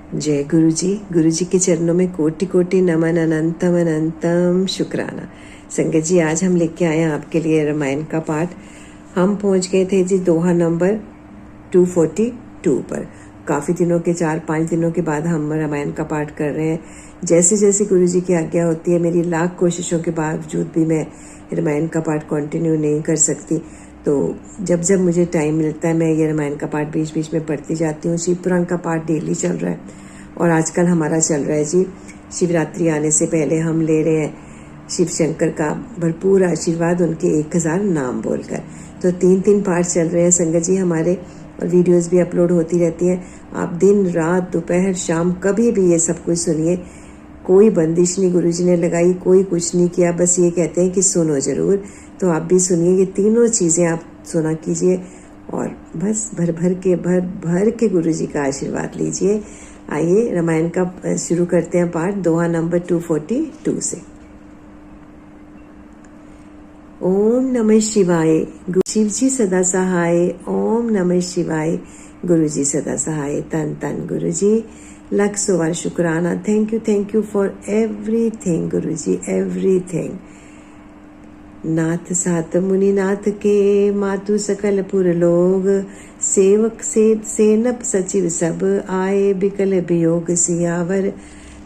जय गुरु जी के चरणों में कोटि कोटि नमन, अनंतम अनंतम शुक्राना। संगत जी, आज हम लेके आए हैं आपके लिए रामायण का पाठ। हम पहुंच गए थे जी दोहा नंबर 242 पर। काफ़ी दिनों के 4-5 दिनों के बाद हम रामायण का पाठ कर रहे हैं। जैसे जैसे गुरु जी की आज्ञा होती है, मेरी लाख कोशिशों के बावजूद भी मैं रामायण का पाठ कंटिन्यू नहीं कर सकती। तो जब जब मुझे टाइम मिलता है मैं ये रामायण का पाठ बीच बीच में पढ़ती जाती हूँ। शिव पुराण का पाठ डेली चल रहा है और आजकल हमारा चल रहा है जी शिवरात्रि आने से पहले हम ले रहे हैं शिव शंकर का भरपूर आशीर्वाद, उनके 1000 नाम बोलकर। तो 3 पाठ चल रहे हैं संगत जी हमारे, और वीडियोस भी अपलोड होती रहती हैं। आप दिन रात दोपहर शाम कभी भी ये सब कुछ सुनिए। कोई बंदिश नहीं गुरु जी ने लगाई, कोई कुछ नहीं किया, बस ये कहते हैं कि सुनो ज़रूर। तो आप भी सुनिए, ये तीनों चीज़ें आप सुना कीजिए और बस भर भर के गुरु जी का आशीर्वाद लीजिए। आइए रामायण का शुरू करते हैं पाठ दोहा नंबर 242 से। ओम नमः शिवाय, शिव जी सदा सहाय। ओम नमः शिवाय, गुरु जी सदा सहाय। तन तन गुरु जी, लाख सौ बार शुक्राना। Thank you for everything Guru ji, everything. नाथ सात मुनि नाथ के, मातु सकल पुर लोग, सेवक सेनप सचिव सब, आए बिकल वियोग सियावर।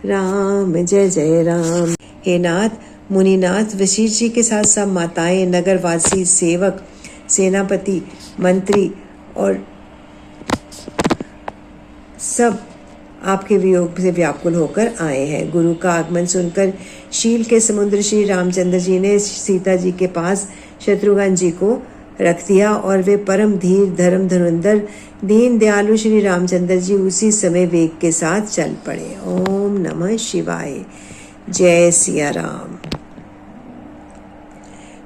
राम जय जय राम। हे नाथ मुनिनाथ वशिष्ठ जी के साथ सब माताएं, नगरवासी, सेवक, सेनापति, मंत्री और सब आपके वियोग से व्याकुल होकर आए हैं। गुरु का आगमन सुनकर शील के समुद्र श्री रामचंद्र जी ने सीता जी के पास शत्रुघ्न जी को रख दिया और वे परम धीर धर्म धनुंधर दीन दयालु श्री रामचंद्र जी उसी समय वेग के साथ चल पड़े। ओम नमः शिवाय। जय सिया राम।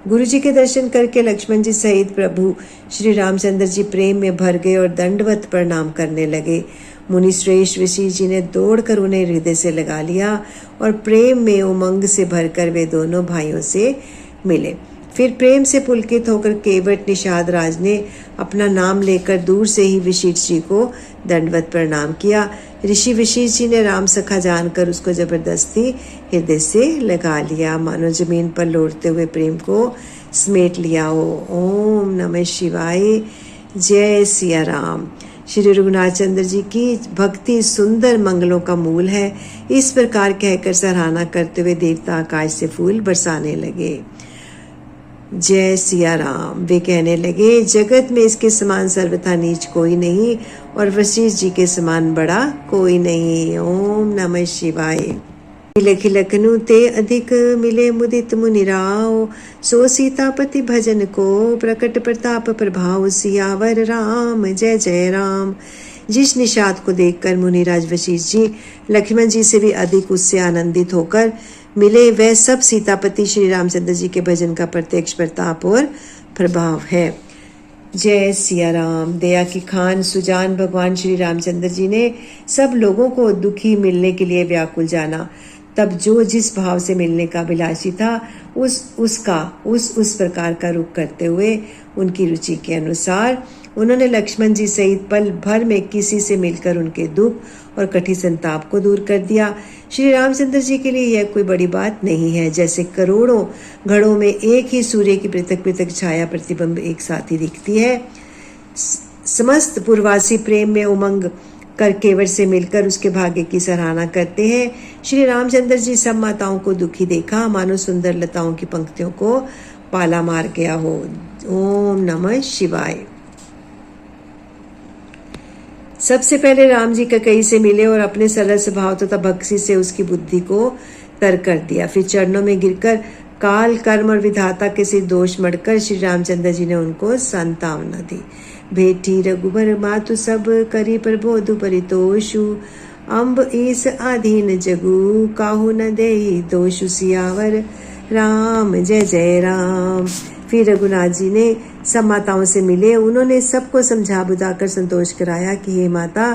गुरु जी के दर्शन करके लक्ष्मण जी सहित प्रभु श्री रामचंद्र जी प्रेम में भर गए और दंडवत प्रणाम करने लगे। मुनि श्रेष्ठ वशिष्ठ जी ने दौड़कर उन्हें हृदय से लगा लिया और प्रेम में उमंग से भरकर वे दोनों भाइयों से मिले। फिर प्रेम से पुलकित होकर केवट निषाद राज ने अपना नाम लेकर दूर से ही वशिष्ठ जी को दंडवत प्रणाम किया। ऋषि वशिष्ठ जी ने राम सखा जानकर उसको जबरदस्ती हृदय से लगा लिया, मानो जमीन पर लौटते हुए प्रेम को समेट लिया हो। ओम नमः शिवाय। जय सिया राम। श्री रघुनाथ चंद्र जी की भक्ति सुंदर मंगलों का मूल है। इस प्रकार कहकर सराहना करते हुए देवता आकाश से फूल बरसाने लगे। जय सिया राम। वे कहने लगे, जगत में इसके समान सर्वथा नीच कोई नहीं और वशिष्ठ जी के समान बड़ा कोई नहीं। ओम नमः शिवाय। खिलखि लखनु ते अधिक मिले मुदित मुनिराव, सो सीतापति भजन को प्रकट प्रताप प्रभाव। सियावर राम जय जय राम। जिस निषाद को देखकर मुनिराज वशिष्ठ जी लक्ष्मण जी से भी अधिक उससे आनंदित होकर मिले, वह सब सीतापति श्री रामचंद्र जी के भजन का प्रत्यक्ष प्रताप और प्रभाव है। जय सिया राम। दया की खान सुजान भगवान श्री रामचंद्र जी ने सब लोगों को दुखी मिलने के लिए व्याकुल जाना। तब जो जिस भाव से मिलने का अभिलाषी था उस प्रकार का रुख करते हुए उनकी रुचि के अनुसार उन्होंने लक्ष्मण जी सहित पल भर में किसी से मिलकर उनके दुख और कठिन संताप को दूर कर दिया। श्री रामचंद्र जी के लिए यह कोई बड़ी बात नहीं है। जैसे करोड़ों घड़ों में एक ही सूर्य की पृथक पृथक छाया प्रतिबिंब एक साथ ही दिखती है। समस्त पूर्ववासी प्रेम में उमंग कर केवट से मिलकर उसके भाग्य की सराहना करते हैं। श्री रामचंद्र जी सब माताओं को दुखी देखा, मानो सुंदर लताओं की पंक्तियों को पाला मार गया हो। ओम नमः शिवाय। सबसे पहले राम जी ककई से मिले और अपने सरल स्वभाव तथा भक्ति से उसकी बुद्धि को तर कर दिया। फिर चरणों में गिरकर काल कर्म और विधाता के सिर दोष मढ़कर श्री रामचंद्र जी ने उनको सांत्वना दी। भेटी रघुबर मातु सब, करी प्रबोधु परितोषु, अम्ब ईस आधीन जगु, काहू न देहि दोषु। सियावर राम जय जय राम। फिर रघुनाथ जी ने सब माताओं से मिले। उन्होंने सबको समझा बुझाकर संतोष कराया कि हे माता,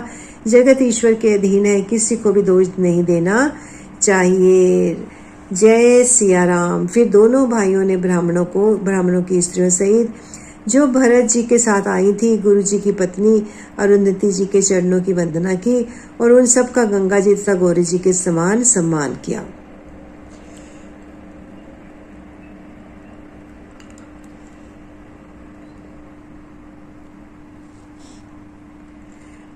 जगत ईश्वर के अधीन है, किसी को भी दोष नहीं देना चाहिए। जय सिया राम। फिर दोनों भाइयों ने ब्राह्मणों की स्त्रियों सहित जो भरत जी के साथ आई थी, गुरु जी की पत्नी अरुंधति जी के चरणों की वंदना की और उन सब का गंगा जी तथा गौरी जी के समान सम्मान किया।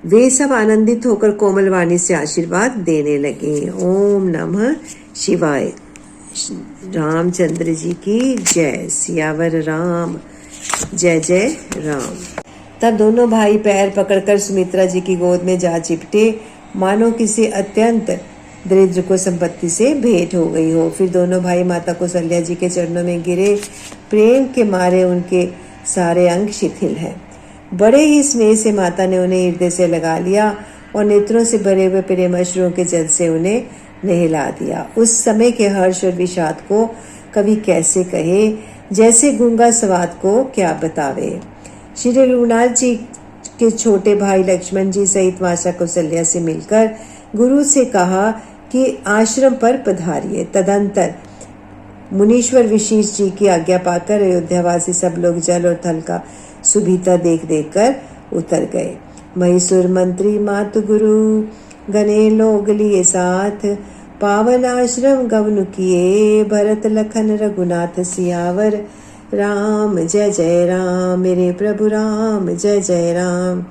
वे सब आनंदित होकर कोमल वाणी से आशीर्वाद देने लगे। ओम नमः शिवाय। रामचंद्र जी की जय। सियावर राम, जय जय राम। तब दोनों भाई पैर पकड़कर सुमित्रा जी की गोद में जा चिपटे, मानो किसी अत्यंत दरिद्र को संपत्ति से भेंट हो गई हो। फिर दोनों भाई माता कौशल्या जी के चरणों में गिरे। प्रेम के मारे उनके सारे अंग शिथिल हैं। बड़े ही स्नेह से माता ने उन्हें हृदय से लगा लिया और नेत्रों से भरे हुए प्रेम अश्रुओं के जल से उन्हें नहला दिया। उस समय के हर्ष और विषाद को कवि कैसे कहे, जैसे गूंगा स्वाद को क्या बतावे। श्री रघुनाथ जी के छोटे भाई लक्ष्मण जी सहित माता कौशल्या से मिलकर गुरु से कहा कि आश्रम पर पधारिए। तदंतर मुनीश्वर वशिष्ठ जी की आज्ञा पाकर अयोध्यावासी सब लोग जल और थल का सुभीता देख देख कर उतर गए। महिषूर मंत्री मातु गुरु गने लोग लिए साथ, पावन आश्रम गवन किए, भरत लखन रघुनाथ सियावर। राम जय जय राम, मेरे प्रभु राम जय जय राम।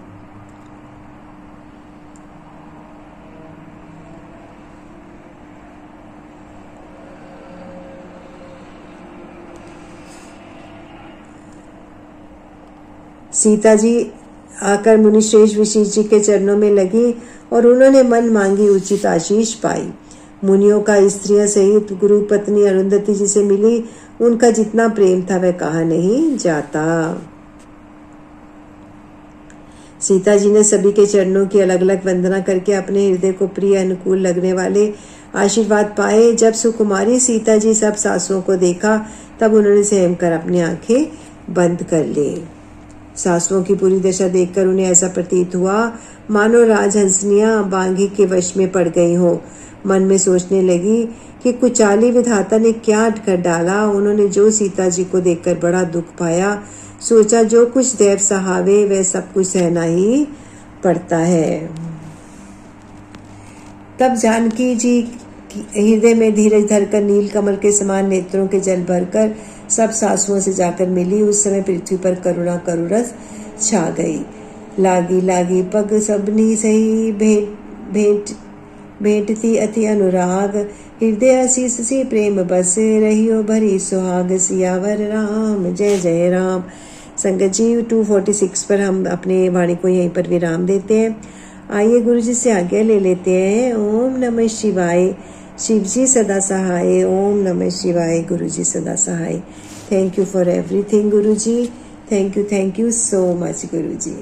सीता जी आकर मुनिश्रेष्ठ वशिष्ठ जी के चरणों में लगी और उन्होंने मन मांगी उचित आशीष पाई। मुनियों का स्त्रियों सहित गुरु पत्नी अरुंधति जी से मिली। उनका जितना प्रेम था वह कहा नहीं जाता। सीता जी ने सभी के चरणों की अलग अलग वंदना करके अपने हृदय को प्रिय अनुकूल लगने वाले आशीर्वाद पाए। जब सुकुमारी सीता जी सब सासुओं को देखा तब उन्होंने सहम कर अपनी आंखें बंद कर ली। सासुओं की पूरी दशा देखकर उन्हें ऐसा प्रतीत हुआ मानो राजहंसनियां बांगी के वश में पड़ गई हो। मन में सोचने लगी कि कुचाली विधाता ने क्या कर डाला। उन्होंने जो सीता जी को देखकर बड़ा दुख पाया, सोचा जो कुछ देव सहावे वह सब कुछ सहना ही पड़ता है। तब जानकी जी हृदय में धीरज धरकर नील कमल के समान नेत्रों के जल भरकर सब सासुओं से जाकर मिली। उस समय पृथ्वी पर करुणा करुरस छा गई। लागी लागी पग सबनी सही, भेंटती अति अनुराग, हृदय आशीष सी प्रेम बस, रहियो भरी सुहाग। सियावर राम जय जय राम। संगत जी 246 पर हम अपने वाणी को यहीं पर विराम देते हैं। आइए गुरु जी से आज्ञा ले लेते हैं। ओम नमः शिवाय। शिव जी सदा सहाय। ओम नमः शिवाय। गुरु जी सदा सहाय। Thank you for everything Guru ji. Thank you so much Guru ji.